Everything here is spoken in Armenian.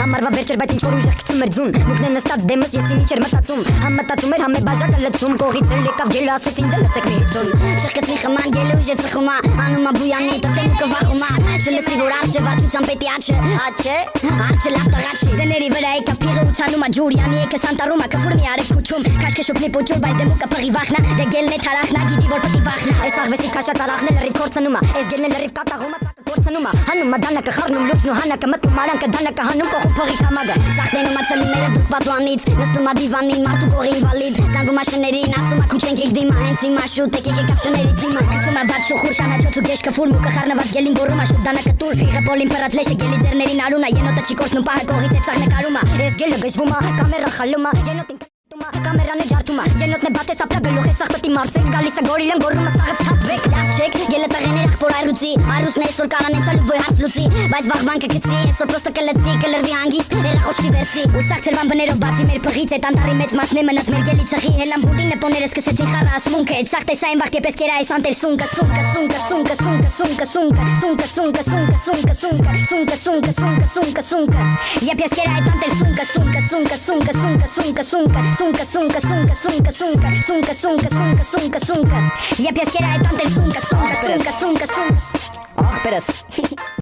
Ամառվա վերջեր բայց ինչ որ ուժեղ գցում էր ձուն Մուկն է նստած դեմս եսի միջեր մտածում Համ մտածում էր համ է բաժակը լցում Կողից էլ եկավ գելը ասեց ինձ էլ լցեք մի հիցուն Շրկեցի խման գելը ուժը ծխումա Անումա բույանի տտեմուկը վախումա Շլեցի որ արջը վարդության պետի արջը Արջը լավ տղաչի Զեների վրա եկավ փիղը ուցանումա ջուրյանի եկը սանտարումա Կվուր մի արև քուչում Կաշկե շուկնի պուչուր բայց դեմուկը պղի վախնա Դե գելն է թարախնա գիտի որ պտի վախնա Այս աղվեսի քաշած արախն էլ լրիվ կորցնումա Այս գելն էլ լրիվ կատաղումա ծակը կորցնումա Հանումա դանակը խառնում լուծնու հանակը մտնում արանքը դանակը հանում կողու փղի կամագը Սաղտենումա ծլի մերը դուք պատուանից Նստումա դիվանին մարդու կողի ինվալիդ Զանգումա շներին ասումա քուչենք եք դիմա Հենց հիմա շուտ եք եկեք ապշների դիմա Սկսումա վատ շուխուր շանաչոց ու գեշ կֆուր Մուկը խառնված գելին գորումա շուտ դանակը տուր Փիղը պոլին պրած լեշը գելի ձերներին արունա Ենոտը չի կորցնում պահը կողից է ծաղ նկարումա Ես գելը գժվումա կամերա խալումա Ենոտին Կամերան է ջարդումա Ենոտնե բատես ապրա գլուխ է սաղտտի մարսեք Գալիս է գորիլեն գորումը սաղեց խատվեք Լավ չեք գելը տղեներ աղբոր այրուցի Այրուսն է այսօր կարանեցալու բոյ հաց լուցի Բայց վաղվան կգցի այսօր պրոստը կլծի Կլրվի հանգիստ երախոշի վերսի Ու սաղցրվան բներով բացի մեր պղից Այդ անտարի մեծ մասն է մնաց մեր գելի ծխի Հելան բուդին նպոները սկսեցին խառը ասմունքը Այդ սաղտ է սայն վաղ կեպես կերա այս անտեր սունկը Սունկը սունկը սունկը սունկը սունկը սունկը Սունկը սունկը սունկը սունկը Սունկը սունկը սունկը Եփ ես կերա այդ անտեր սունկը Սունկը սունկը սունկը սունկը Սունկը Եփ ես կերա այդ անտեր սունկը Ախ պերս